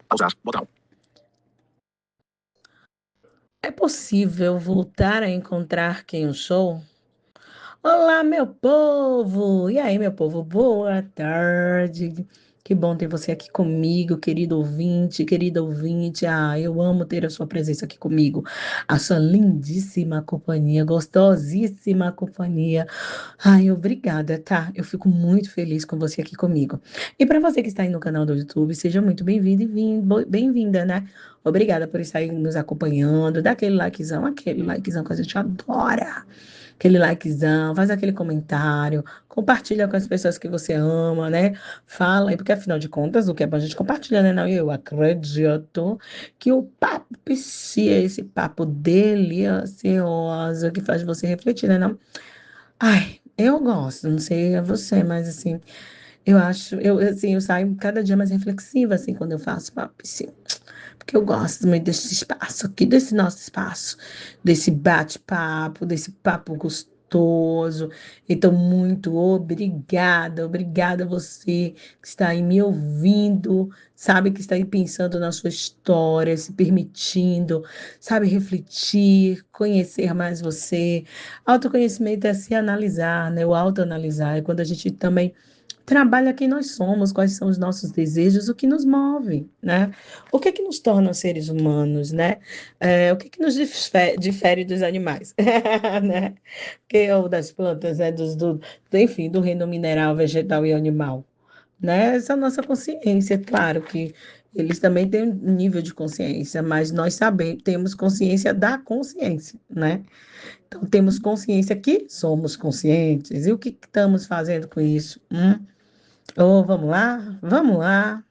Pausar. Botão. É possível voltar a encontrar quem eu sou? Olá, meu povo! E aí, meu povo? Boa tarde! Que bom ter você aqui comigo, querido ouvinte, querida ouvinte. Ah, eu amo ter a sua presença aqui comigo, a sua lindíssima companhia, gostosíssima companhia. Ai, obrigada, tá? Eu fico muito feliz com você aqui comigo. E para você que está aí no canal do YouTube, seja muito bem-vindo e bem-vinda, né? Obrigada por estar aí nos acompanhando. Dá aquele likezão que a gente adora. Aquele likezão, faz aquele comentário, compartilha com as pessoas que você ama, né? Fala aí, porque afinal de contas, o que é bom a gente compartilha, né? Não, eu acredito que o papo psia, esse papo delicioso que faz você refletir, né? Não? Ai, eu gosto, não sei a você, mas assim, eu saio cada dia mais reflexiva, assim, quando eu faço papo psia. Porque eu gosto muito desse espaço aqui, desse nosso espaço, desse bate-papo, desse papo gostoso. Então, muito obrigada, obrigada a você que está aí me ouvindo, sabe, que está aí pensando na sua história, se permitindo, sabe, refletir, conhecer mais você. Autoconhecimento é se analisar, né? O autoanalisar é quando a gente também trabalha quem nós somos, quais são os nossos desejos, o que nos move, né? O que que nos torna seres humanos, né? O que que nos difere dos animais, né? Ou das plantas, né? Enfim, do reino mineral, vegetal e animal, né? Essa é a nossa consciência, claro que eles também têm um nível de consciência, mas nós sabemos, temos consciência da consciência, né? Então, temos consciência que somos conscientes. E o que estamos fazendo com isso? Oh, vamos lá? Vamos lá.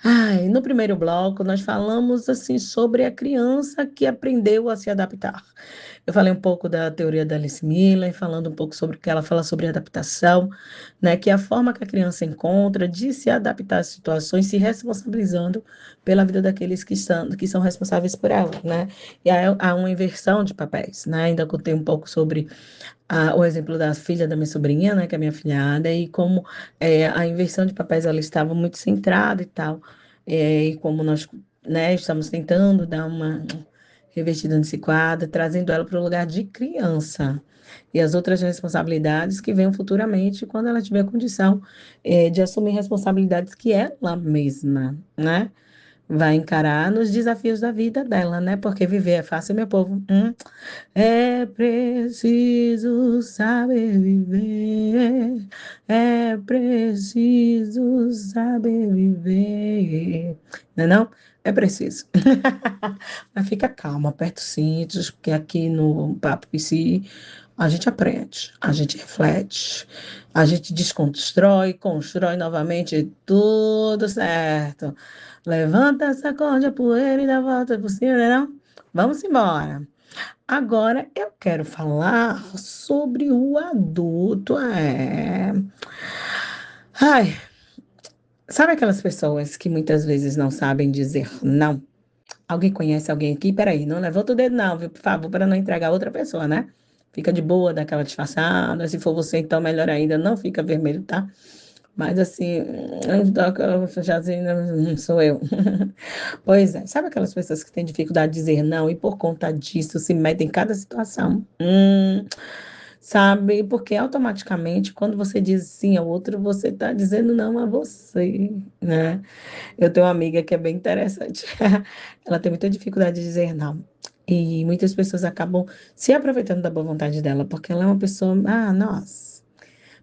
Ai, no primeiro bloco, nós falamos assim sobre a criança que aprendeu a se adaptar. Eu falei um pouco da teoria da Alice Miller, falando um pouco sobre o que ela fala sobre adaptação, né, que é a forma que a criança encontra de se adaptar às situações, se responsabilizando pela vida daqueles que são responsáveis por ela, né? E aí há uma inversão de papéis, né? Ainda contei um pouco sobre o exemplo da filha da minha sobrinha, né, que é minha filhada, e como a inversão de papéis ela estava muito centrada e tal, e como nós, né, estamos tentando dar uma revertida nesse quadro, trazendo ela para o lugar de criança. E as outras responsabilidades que venham futuramente, quando ela tiver condição de assumir responsabilidades que ela mesma, né? Vai encarar nos desafios da vida dela, né? Porque viver é fácil, meu povo. É preciso saber viver, é preciso saber viver. Não é não? É preciso. Mas fica calma, aperta os cintos, porque aqui no Papo PC a gente aprende, a gente reflete, a gente desconstrói, constrói novamente, tudo certo. Levanta, sacode a poeira e dá a volta por cima, não é não? Vamos embora. Agora eu quero falar sobre o adulto. Ai, sabe aquelas pessoas que muitas vezes não sabem dizer não? Alguém conhece alguém aqui? Peraí, não levanta o dedo não, viu? Por favor, para não entregar outra pessoa, né? Fica de boa, daquela disfarçada. Se for você, então melhor ainda, não fica vermelho, tá? Mas assim, já assim, não sou eu. Pois é, sabe aquelas pessoas que têm dificuldade de dizer não e por conta disso se metem em cada situação? Sabe? Porque automaticamente, quando você diz sim ao outro, você está dizendo não a você, né? Eu tenho uma amiga que é bem interessante. Ela tem muita dificuldade de dizer não. E muitas pessoas acabam se aproveitando da boa vontade dela, porque ela é uma pessoa, nossa,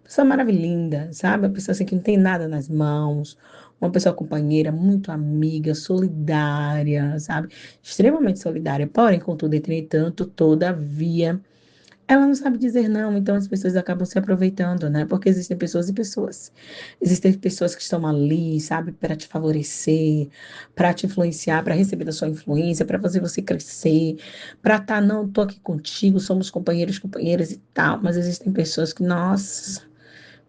pessoa maravilhosa, sabe? Uma pessoa assim que não tem nada nas mãos, uma pessoa companheira, muito amiga, solidária, sabe? Extremamente solidária. Porém, contudo, entretanto, todavia, ela não sabe dizer não, então as pessoas acabam se aproveitando, né? Porque existem pessoas e pessoas. Existem pessoas que estão ali, sabe, para te favorecer, para te influenciar, para receber da sua influência, para fazer você crescer, para estar, não, tô aqui contigo, somos companheiros, companheiras e tal. Mas existem pessoas que, nossa,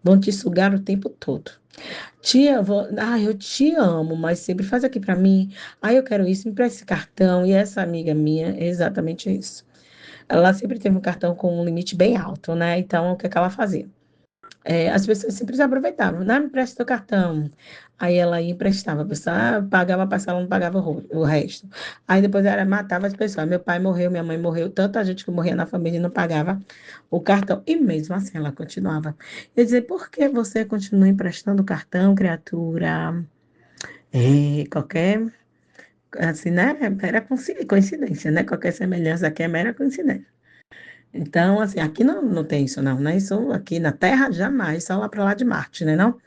vão te sugar o tempo todo. Tia, eu te amo, mas sempre faz aqui para mim. Eu quero isso, me presta esse cartão. E essa amiga minha é exatamente isso. Ela sempre teve um cartão com um limite bem alto, né? Então, o que é que ela fazia? As pessoas sempre se aproveitavam, não, me presta teu cartão. Aí ela ia e emprestava, a pessoa pagava a parcela, não pagava o resto. Aí depois ela matava as pessoas. Meu pai morreu, minha mãe morreu, tanta gente que morria na família e não pagava o cartão. E mesmo assim ela continuava. Eu dizia, por que você continua emprestando o cartão, criatura? Qualquer, assim, né? Era coincidência, né? Qualquer semelhança aqui é mera coincidência. Então, assim, aqui não tem isso, não, né? Isso aqui na Terra, jamais, só lá para lá de Marte, né, não?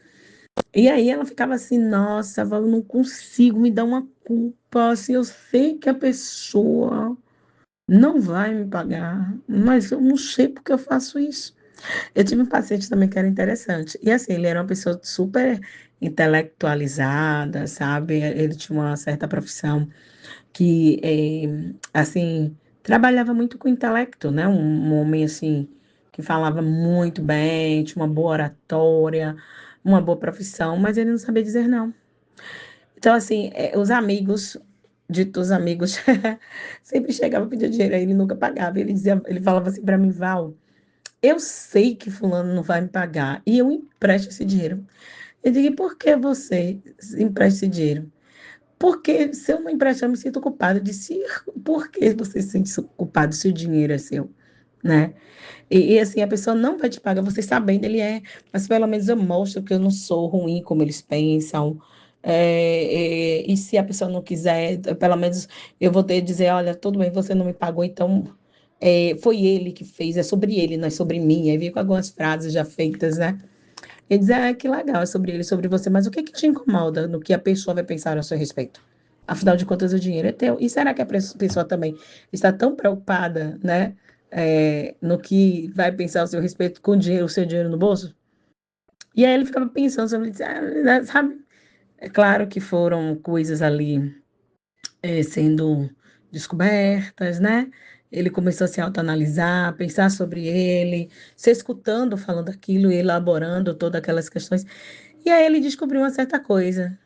E aí ela ficava assim, nossa, Val, eu não consigo me dar uma culpa, assim, eu sei que a pessoa não vai me pagar, mas eu não sei porque eu faço isso. Eu tive um paciente também que era interessante, e assim, ele era uma pessoa super intelectualizada, sabe? Ele tinha uma certa profissão que, assim, trabalhava muito com o intelecto, né? Um homem, assim, que falava muito bem, tinha uma boa oratória, uma boa profissão, mas ele não sabia dizer não. Então, assim, os amigos, ditos amigos, sempre chegavam a pedir dinheiro, aí ele nunca pagava. Ele dizia, ele falava assim para mim, Val, eu sei que fulano não vai me pagar, e eu empresto esse dinheiro. Eu digo, e por que você empresta esse dinheiro? Porque se eu não emprestar, eu me sinto culpado. Eu disse, por que você se sente culpado se o dinheiro é seu, né? E assim, a pessoa não vai te pagar, você sabendo, ele mas pelo menos eu mostro que eu não sou ruim como eles pensam. E se a pessoa não quiser, pelo menos eu vou ter que dizer, olha, tudo bem, você não me pagou, então foi ele que fez, é sobre ele, não é sobre mim. Aí vem com algumas frases já feitas, né? E dizer, que legal, é sobre ele, sobre você, mas o que que te incomoda no que a pessoa vai pensar a seu respeito? Afinal de contas, o dinheiro é teu. E será que a pessoa também está tão preocupada, né, no que vai pensar a seu respeito com o dinheiro, o seu dinheiro no bolso? E aí ele ficava pensando sobre, sabe? É claro que foram coisas ali sendo descobertas, né? Ele começou a se autoanalisar, pensar sobre ele, se escutando, falando aquilo, e elaborando todas aquelas questões. E aí ele descobriu uma certa coisa.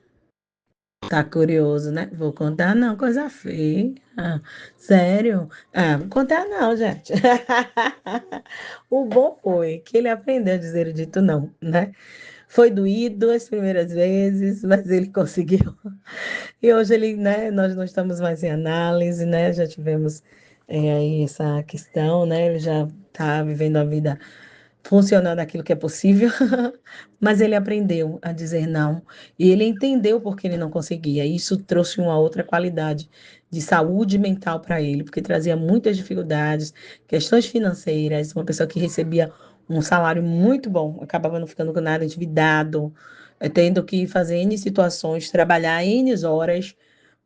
Tá curioso, né? Vou contar, não, coisa feia. Sério? Vou contar, não, gente. O bom foi que ele aprendeu a dizer o dito não, né? Foi doído as primeiras vezes, mas ele conseguiu. E hoje ele, né, nós não estamos mais em análise, né? Já tivemos aí essa questão, né? Ele já está vivendo a vida funcionando aquilo que é possível, mas ele aprendeu a dizer não e ele entendeu porque ele não conseguia. E isso trouxe uma outra qualidade de saúde mental para ele, porque trazia muitas dificuldades, questões financeiras, uma pessoa que recebia um salário muito bom, acabava não ficando com nada, endividado, tendo que fazer N situações, trabalhar N horas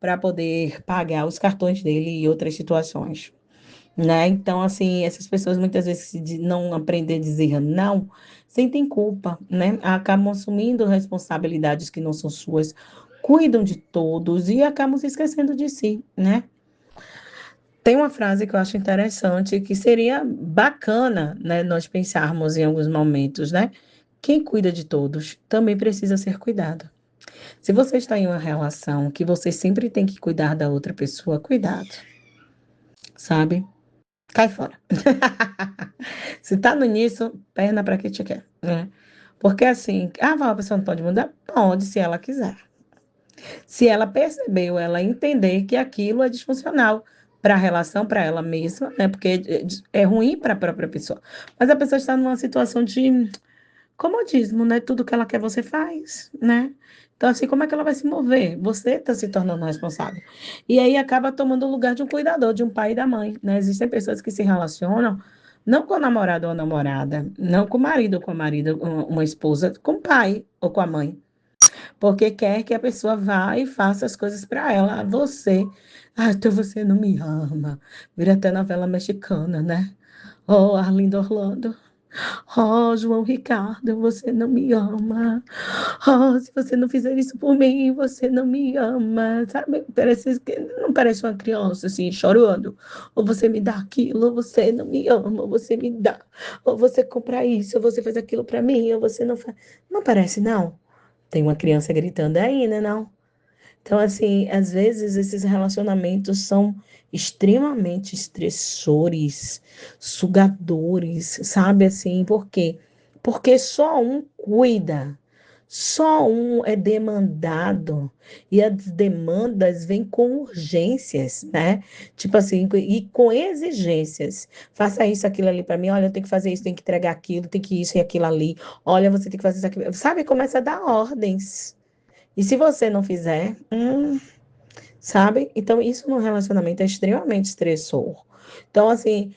para poder pagar os cartões dele e outras situações, né? Então, assim, essas pessoas muitas vezes se não aprender a dizer não, sentem culpa, né? Acabam assumindo responsabilidades que não são suas, cuidam de todos e acabam se esquecendo de si, né? Tem uma frase que eu acho interessante, que seria bacana, né, nós pensarmos em alguns momentos, né? Quem cuida de todos também precisa ser cuidado. Se você está em uma relação que você sempre tem que cuidar da outra pessoa, cuidado, sabe? Cai fora. Se tá no início, perna para que te quer, né? Porque assim, a pessoa não pode mudar? Pode, se ela quiser. Se ela percebeu, ela entender que aquilo é disfuncional para a relação, para ela mesma, né? Porque é ruim para a própria pessoa. Mas a pessoa está numa situação de comodismo, né? Tudo que ela quer você faz, né? Então, assim, como é que ela vai se mover? Você está se tornando responsável. E aí acaba tomando o lugar de um cuidador, de um pai e da mãe, né? Existem pessoas que se relacionam não com o namorado ou a namorada, não com o marido ou com a marida, uma esposa, com o pai ou com a mãe, porque quer que a pessoa vá e faça as coisas para ela. Você, então você não me ama. Vira até novela mexicana, né? Oh, Arlindo Orlando. Oh, João Ricardo, você não me ama. Oh, se você não fizer isso por mim, você não me ama. Sabe? Não parece uma criança assim, chorando. Ou você me dá aquilo, ou você não me ama, ou você me dá. Ou você compra isso, ou você faz aquilo para mim, ou você não faz. Não parece, não? Tem uma criança gritando aí, né, não? Então, assim, às vezes esses relacionamentos são extremamente estressores, sugadores, sabe assim? Por quê? porque só um cuida, só um é demandado, e as demandas vêm com urgências, né? Tipo assim, e com exigências. Faça isso, aquilo ali para mim, olha, eu tenho que fazer isso, tenho que entregar aquilo, tem que isso e aquilo ali. Olha, você tem que fazer isso aqui. Sabe, começa a dar ordens. E se você não fizer, sabe? Então, isso no relacionamento é extremamente estressor. Então, assim,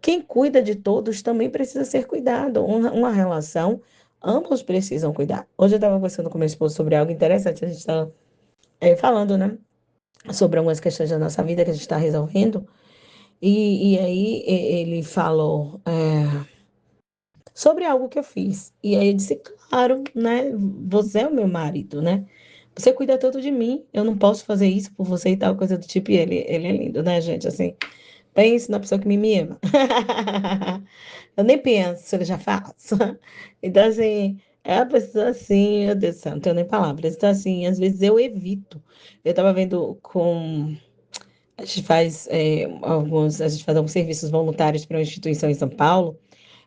quem cuida de todos também precisa ser cuidado. Uma relação, ambos precisam cuidar. Hoje eu estava conversando com meu esposo sobre algo interessante. A gente está falando, né? Sobre algumas questões da nossa vida que a gente está resolvendo. E aí ele falou sobre algo que eu fiz. E aí eu disse, claro, né? Você é o meu marido, né? Você cuida tanto de mim, eu não posso fazer isso por você e tal, coisa do tipo. E ele é lindo, né, gente? Assim, pense na pessoa que me ama. Eu nem penso, se ele já faz. Então, assim, é uma pessoa assim, meu Deus do céu, não tenho nem palavras. Então, assim, às vezes eu evito. Eu estava vendo com. A gente faz alguns serviços voluntários para uma instituição em São Paulo.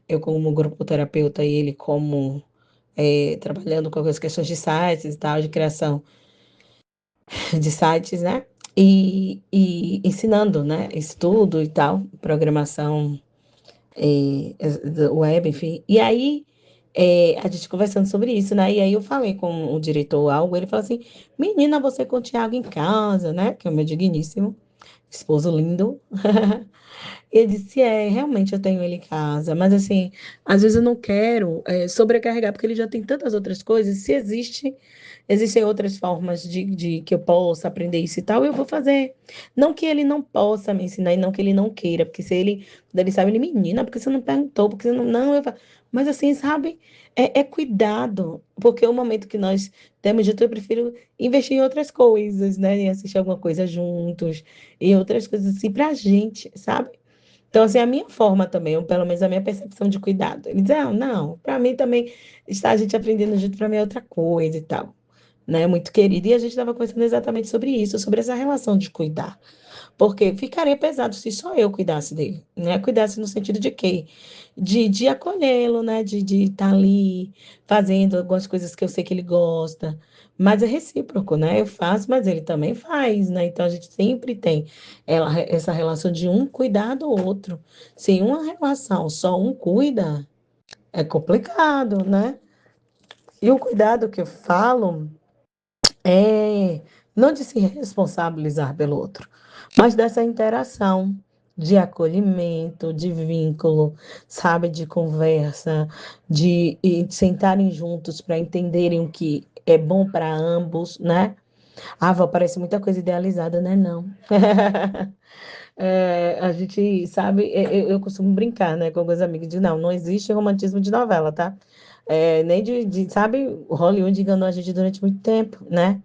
Eu como grupo terapeuta e ele como trabalhando com algumas questões de sites e tal, de criação de sites, né? E ensinando, né? Estudo e tal, programação web, enfim. E aí, a gente conversando sobre isso, né? E aí eu falei com o diretor algo, ele falou assim, menina, você com o Thiago em casa, né? Que é o meu digníssimo esposo lindo. Ele disse, realmente eu tenho ele em casa, mas assim, às vezes eu não quero sobrecarregar, porque ele já tem tantas outras coisas, se existem outras formas de que eu possa aprender isso e tal, eu vou fazer. Não que ele não possa me ensinar e não que ele não queira, porque se ele, quando ele sabe, ele, menina, porque você não perguntou, porque você não, eu falo, mas assim, sabe, é cuidado, porque o momento que nós temos de tudo, eu prefiro investir em outras coisas, né, em assistir alguma coisa juntos, e outras coisas assim pra gente, sabe? Então, assim, a minha forma também, ou pelo menos a minha percepção de cuidado. Ele diz, não, para mim também, está a gente aprendendo junto, para mim é outra coisa e tal, né? Muito querido. E a gente estava conversando exatamente sobre isso, sobre essa relação de cuidar. Porque ficaria pesado se só eu cuidasse dele, né? Cuidasse no sentido de quê? De acolhê-lo, né? De estar ali fazendo algumas coisas que eu sei que ele gosta. Mas é recíproco, né? Eu faço, mas ele também faz, né? Então a gente sempre tem essa relação de um cuidar do outro. Se em uma relação só um cuida, é complicado, né? E o cuidado que eu falo não de se responsabilizar pelo outro, mas dessa interação de acolhimento, de vínculo, sabe, de conversa, de sentarem juntos para entenderem o que é bom para ambos, né? Ah, Vó, parece muita coisa idealizada, né? Não. A gente sabe, eu costumo brincar, né, com alguns amigos, de não existe romantismo de novela, tá? Nem sabe, Hollywood enganou a gente durante muito tempo, né?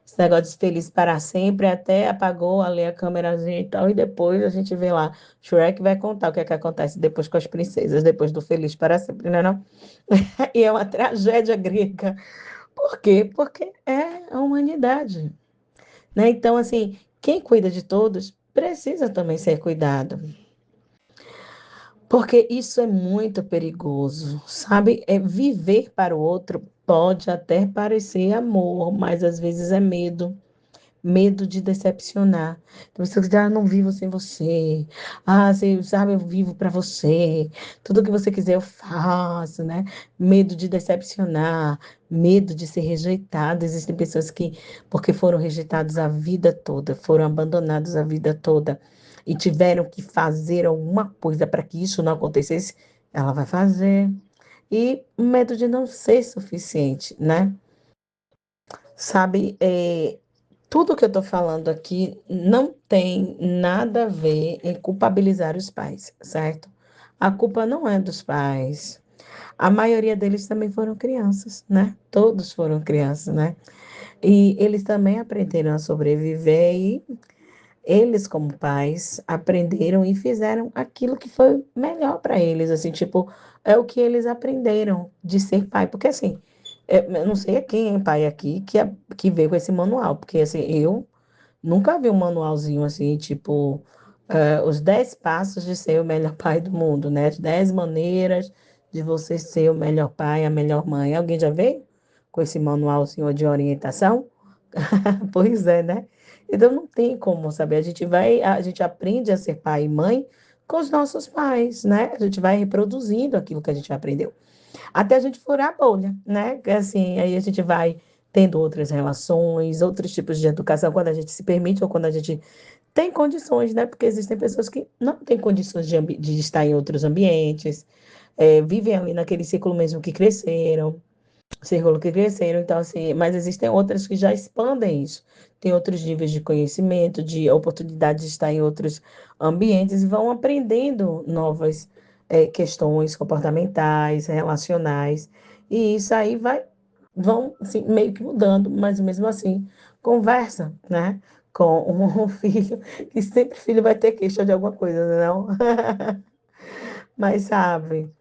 Esse negócio de feliz para sempre, até apagou ali a câmerazinha e tal, e depois a gente vê lá, Shrek vai contar o que é que acontece depois com as princesas, depois do feliz para sempre, né, não? E é uma tragédia grega. Por quê? Porque é a humanidade, né? Então, assim, quem cuida de todos precisa também ser cuidado, porque isso é muito perigoso, sabe? Viver para o outro pode até parecer amor, mas às vezes é medo. Medo de decepcionar. Então, você diz, não vivo sem você. Você sabe, eu vivo para você. Tudo que você quiser eu faço, né? Medo de decepcionar, medo de ser rejeitado. Existem pessoas que, porque foram rejeitados a vida toda, foram abandonados a vida toda e tiveram que fazer alguma coisa para que isso não acontecesse, ela vai fazer. E medo de não ser suficiente, né? Sabe, tudo que eu estou falando aqui não tem nada a ver em culpabilizar os pais, certo? A culpa não é dos pais. A maioria deles também foram crianças, né? Todos foram crianças, né? E eles também aprenderam a sobreviver e eles, como pais, aprenderam e fizeram aquilo que foi melhor para eles, assim, tipo, é o que eles aprenderam de ser pai, porque assim, eu não sei quem é pai aqui que veio com esse manual, porque assim, eu nunca vi um manualzinho assim, tipo, os 10 passos de ser o melhor pai do mundo, né? As 10 maneiras de você ser o melhor pai, a melhor mãe. Alguém já veio com esse manual, senhor, de orientação? Pois é, né? Então não tem como saber. A gente aprende a ser pai e mãe com os nossos pais, né? A gente vai reproduzindo aquilo que a gente aprendeu. Até a gente furar a bolha, né? Que assim, aí a gente vai tendo outras relações, outros tipos de educação, quando a gente se permite ou quando a gente tem condições, né? Porque existem pessoas que não têm condições de estar em outros ambientes, vivem ali naquele ciclo mesmo que cresceram, círculo que cresceram, então assim, mas existem outras que já expandem isso. Tem outros níveis de conhecimento, de oportunidade de estar em outros ambientes e vão aprendendo novas questões comportamentais, relacionais, e isso aí vão assim, meio que mudando, mas mesmo assim, conversa, né? Com um filho, que sempre filho vai ter queixa de alguma coisa, não? Mas sabe,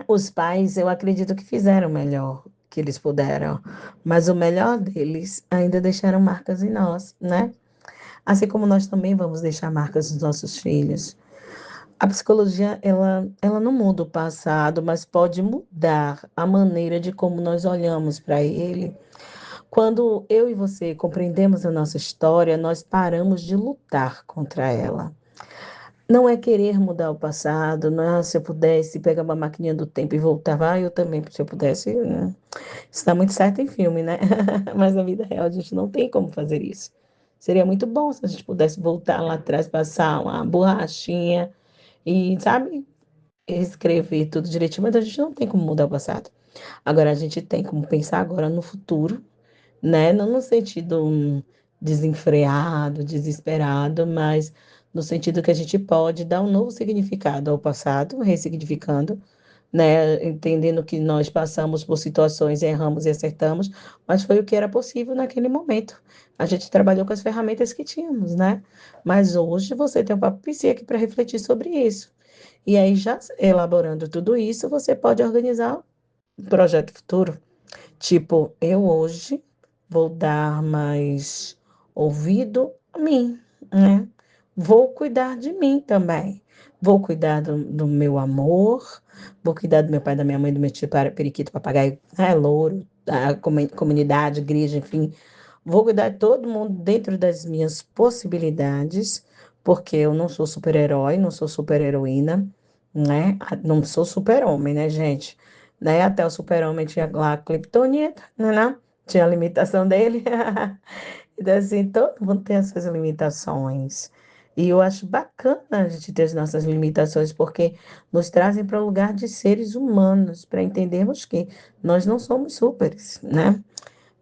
os pais, eu acredito que fizeram o melhor que eles puderam, mas o melhor deles ainda deixaram marcas em nós, né? Assim como nós também vamos deixar marcas nos nossos filhos. A psicologia, ela não muda o passado, mas pode mudar a maneira de como nós olhamos para ele. Quando eu e você compreendemos a nossa história, nós paramos de lutar contra ela. Não é querer mudar o passado, não é se eu pudesse pegar uma maquininha do tempo e voltar, eu também, se eu pudesse, né? Isso dá muito certo em filme, né? Mas na vida real a gente não tem como fazer isso. Seria muito bom se a gente pudesse voltar lá atrás, passar uma borrachinha e, sabe, escrever tudo direitinho, mas a gente não tem como mudar o passado. Agora a gente tem como pensar agora no futuro, né? Não no sentido desenfreado, desesperado, mas no sentido que a gente pode dar um novo significado ao passado, ressignificando, né? Entendendo que nós passamos por situações, erramos e acertamos, mas foi o que era possível naquele momento. A gente trabalhou com as ferramentas que tínhamos, né? Mas hoje você tem um papo psi aqui para refletir sobre isso. E aí, já elaborando tudo isso, você pode organizar um projeto futuro. Tipo, eu hoje vou dar mais ouvido a mim, né? Vou cuidar de mim também. Vou cuidar do meu amor, vou cuidar do meu pai, da minha mãe, do meu tio, periquito, papagaio, louro, da comunidade, igreja, enfim. Vou cuidar de todo mundo dentro das minhas possibilidades, porque eu não sou super-herói, não sou super-heroína, né? Não sou super-homem, né, gente? Né? Até o super-homem tinha lá a Kryptonita, né, não? Tinha a limitação dele. Então, assim, todo mundo tem as suas limitações. E eu acho bacana a gente ter as nossas limitações, porque nos trazem para o lugar de seres humanos, para entendermos que nós não somos súperes, né?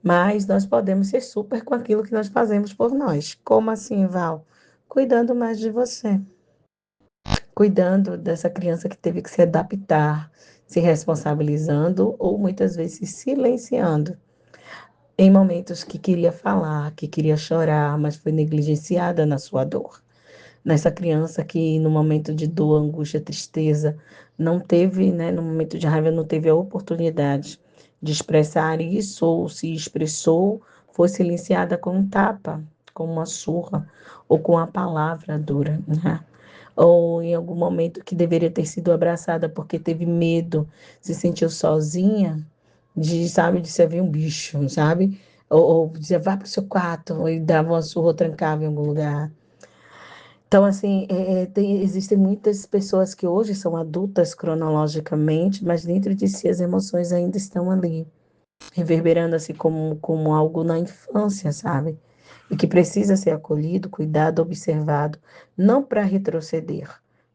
Mas nós podemos ser super com aquilo que nós fazemos por nós. Como assim, Val? Cuidando mais de você, cuidando dessa criança que teve que se adaptar, se responsabilizando ou muitas vezes se silenciando em momentos que queria falar, que queria chorar, mas foi negligenciada na sua dor. Nessa criança que no momento de dor, angústia, tristeza, não teve, né, no momento de raiva, não teve a oportunidade de expressar isso, ou se expressou, foi silenciada com um tapa, com uma surra, ou com a palavra dura, né? Ou em algum momento que deveria ter sido abraçada porque teve medo, se sentiu sozinha, de, sabe, de se ver um bicho, sabe? Ou dizia, vá para o seu quarto, e dava uma surra ou trancava em algum lugar. Então, assim, existem muitas pessoas que hoje são adultas cronologicamente, mas dentro de si as emoções ainda estão ali, reverberando assim como algo na infância, sabe? E que precisa ser acolhido, cuidado, observado, não para retroceder,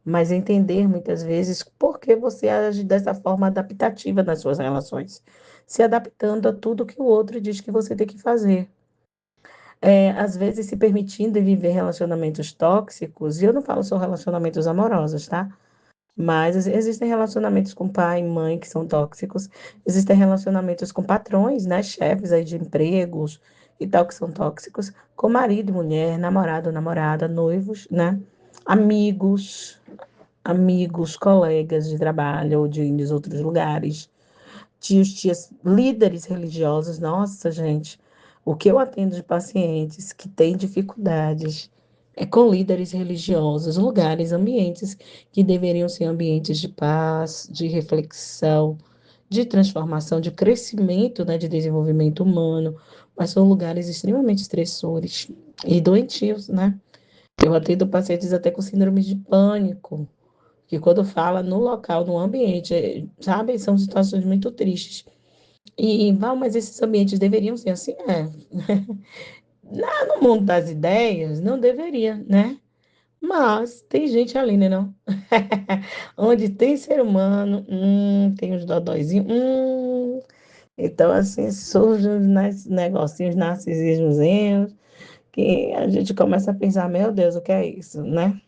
mas entender muitas vezes por que você age dessa forma adaptativa nas suas relações, se adaptando a tudo que o outro diz que você tem que fazer. Às vezes se permitindo viver relacionamentos tóxicos, e eu não falo só relacionamentos amorosos, tá? Mas existem relacionamentos com pai e mãe que são tóxicos, existem relacionamentos com patrões, né, chefes aí de empregos e tal que são tóxicos, com marido e mulher, namorado, namorada, noivos, né, amigos, colegas de trabalho ou de outros lugares, tios, tias, líderes religiosos. Nossa, gente, o que eu atendo de pacientes que têm dificuldades com líderes religiosos, lugares, ambientes que deveriam ser ambientes de paz, de reflexão, de transformação, de crescimento, né, de desenvolvimento humano, mas são lugares extremamente estressores e doentios, né? Eu atendo pacientes até com síndrome de pânico, que quando fala no local, no ambiente, sabe, são situações muito tristes. E, Val, mas esses ambientes deveriam ser assim? Lá no mundo das ideias, não deveria, né? Mas tem gente ali, né, não? Onde tem ser humano, tem os dodóizinhos, então, assim, surgem os negocinhos, narcisismozinhos, que a gente começa a pensar, meu Deus, o que é isso, né?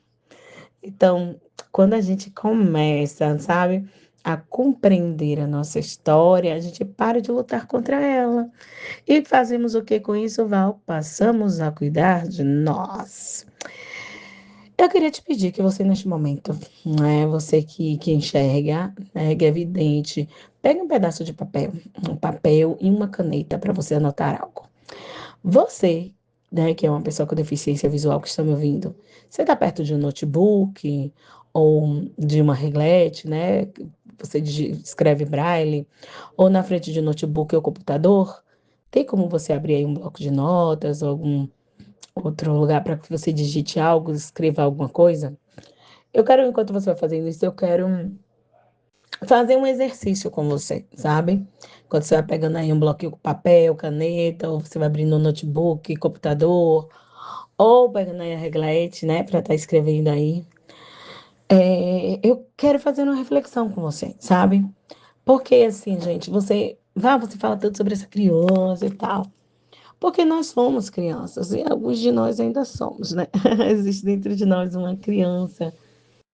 Então, quando a gente começa, sabe, a compreender a nossa história, a gente para de lutar contra ela. E fazemos o que com isso, Val? Passamos a cuidar de nós. Eu queria te pedir que você, neste momento, né, você que enxerga, né, que é evidente, pegue um pedaço de papel, um papel e uma caneta para você anotar algo. Você, né, que é uma pessoa com deficiência visual que está me ouvindo, você está perto de um notebook ou de uma reglete, né? Você escreve braille, ou na frente de um notebook ou computador, tem como você abrir aí um bloco de notas ou algum outro lugar para que você digite algo, escreva alguma coisa? Eu quero, enquanto você vai fazendo isso, eu quero fazer um exercício com você, sabe? Quando você vai pegando aí um bloquinho com papel, caneta, ou você vai abrindo um notebook, computador, ou pegando aí a reglete, né, para estar escrevendo aí. Eu quero fazer uma reflexão com você, sabe? Porque assim, gente, você fala tanto sobre essa criança e tal. Porque nós somos crianças, e alguns de nós ainda somos, né? Existe dentro de nós uma criança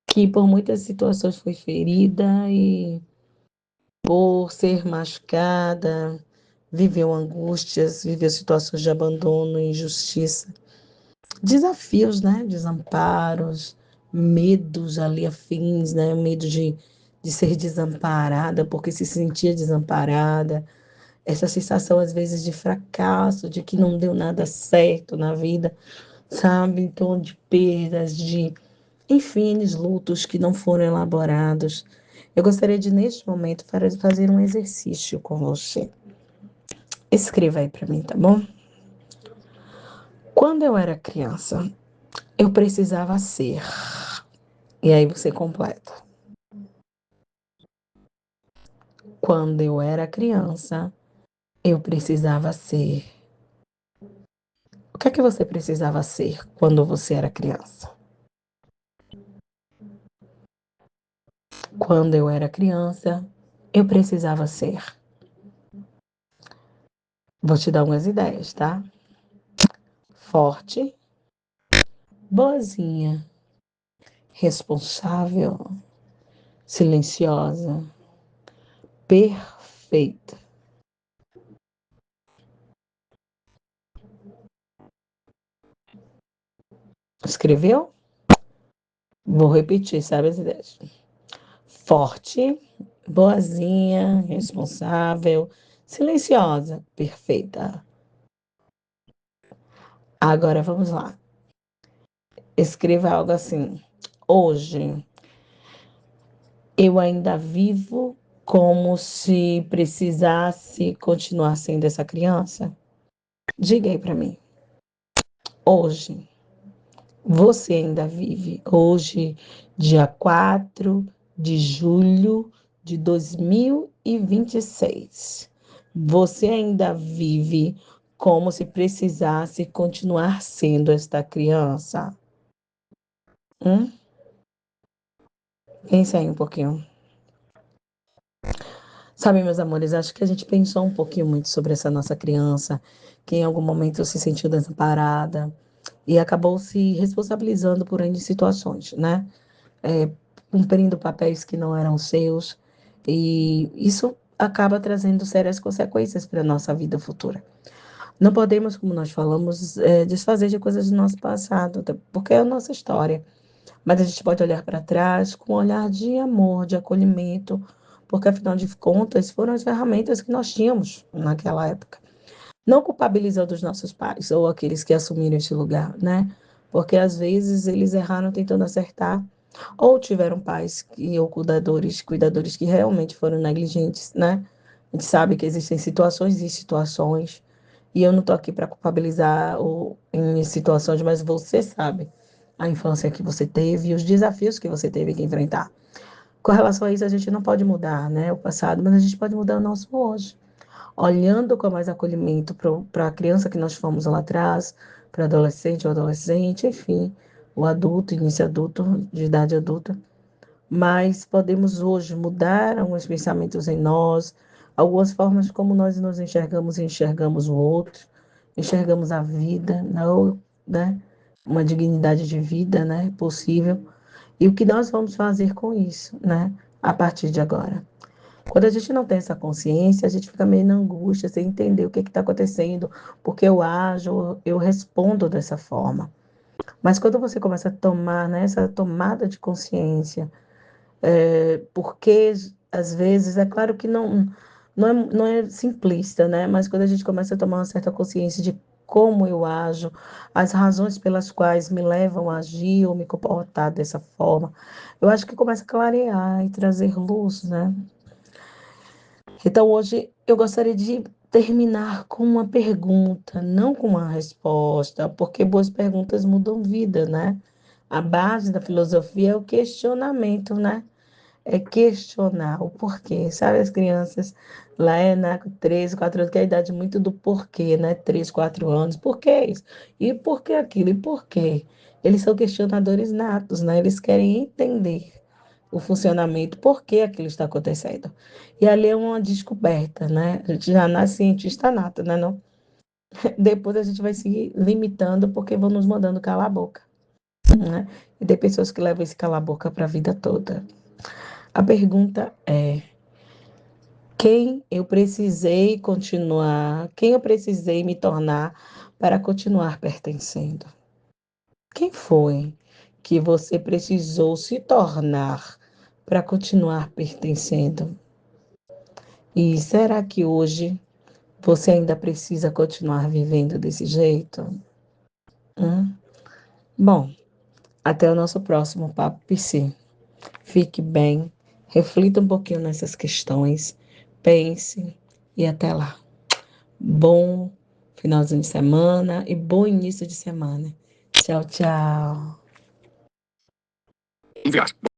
que por muitas situações foi ferida e por ser machucada, viveu angústias, viveu situações de abandono, injustiça, desafios, né? Desamparos, medos ali afins, né? Medo de ser desamparada, porque se sentia desamparada. Essa sensação, às vezes, de fracasso, de que não deu nada certo na vida, sabe? Então, de perdas, enfim, lutos que não foram elaborados. Eu gostaria de, neste momento, fazer um exercício com você. Escreva aí para mim, tá bom? Quando eu era criança, eu precisava ser. E aí você completa. Quando eu era criança, eu precisava ser. O que é que você precisava ser quando você era criança? Quando eu era criança, eu precisava ser. Vou te dar algumas ideias, tá? Forte, boazinha, responsável, silenciosa, perfeita. Escreveu? Vou repetir, sabe as ideias? Forte, boazinha, responsável, silenciosa, perfeita. Agora vamos lá. Escreva algo assim. Hoje eu ainda vivo como se precisasse continuar sendo essa criança? Diga aí para mim. Hoje você ainda vive? Hoje, dia 4 de julho de 2026. Você ainda vive como se precisasse continuar sendo esta criança? Hum? Pense aí um pouquinho. Sabe, meus amores, acho que a gente pensou um pouquinho muito sobre essa nossa criança, que em algum momento se sentiu desamparada e acabou se responsabilizando por N situações, né? É, cumprindo papéis que não eram seus, e isso acaba trazendo sérias consequências para a nossa vida futura. Não podemos, como nós falamos, desfazer de coisas do nosso passado, porque é a nossa história. Mas a gente pode olhar para trás com um olhar de amor, de acolhimento, porque afinal de contas foram as ferramentas que nós tínhamos naquela época. Não culpabilizando os nossos pais ou aqueles que assumiram esse lugar, né? porque às vezes eles erraram tentando acertar, ou tiveram pais ou cuidadores que realmente foram negligentes, né? A gente sabe que existem situações e situações, e eu não estou aqui para culpabilizar ou, em situações, mas você sabe a infância que você teve e os desafios que você teve que enfrentar. Com relação a isso, a gente não pode mudar, né, o passado, mas a gente pode mudar o nosso hoje. Olhando com mais acolhimento para a criança que nós fomos lá atrás, para o adolescente ou adolescente, enfim, o adulto, início adulto, de idade adulta, mas podemos hoje mudar alguns pensamentos em nós, algumas formas como nós nos enxergamos e enxergamos o outro, enxergamos a vida, não, né? Uma dignidade de vida, né? Possível. E o que nós vamos fazer com isso, né? A partir de agora. Quando a gente não tem essa consciência, a gente fica meio na angústia, sem entender o que está acontecendo, porque eu ajo, eu respondo dessa forma. Mas quando você começa a tomar, né, essa tomada de consciência, porque às vezes, é claro que não é simplista, né? Mas quando a gente começa a tomar uma certa consciência de como eu ajo, as razões pelas quais me levam a agir ou me comportar dessa forma, eu acho que começa a clarear e trazer luz, né? Então hoje eu gostaria de terminar com uma pergunta, não com uma resposta, porque boas perguntas mudam vida, né? A base da filosofia é o questionamento, né? É questionar o porquê. Sabe, as crianças lá na 13, 4 anos, que é a idade muito do porquê, né? 3, 4 anos, por que isso? E por que aquilo? E por quê? Eles são questionadores natos, né? Eles querem entender o funcionamento, por que aquilo está acontecendo. E ali é uma descoberta, né? A gente já nasce cientista nato, né? Não? Depois a gente vai se limitando porque vão nos mandando calar a boca, né? E tem pessoas que levam esse calar a boca para a vida toda. A pergunta é: quem eu precisei me tornar para continuar pertencendo? Quem foi que você precisou se tornar para continuar pertencendo? E será que hoje você ainda precisa continuar vivendo desse jeito? Hum? Bom, até o nosso próximo Papo PC. Fique bem, reflita um pouquinho nessas questões, pense e até lá. Bom finalzinho de semana e bom início de semana. Tchau, tchau.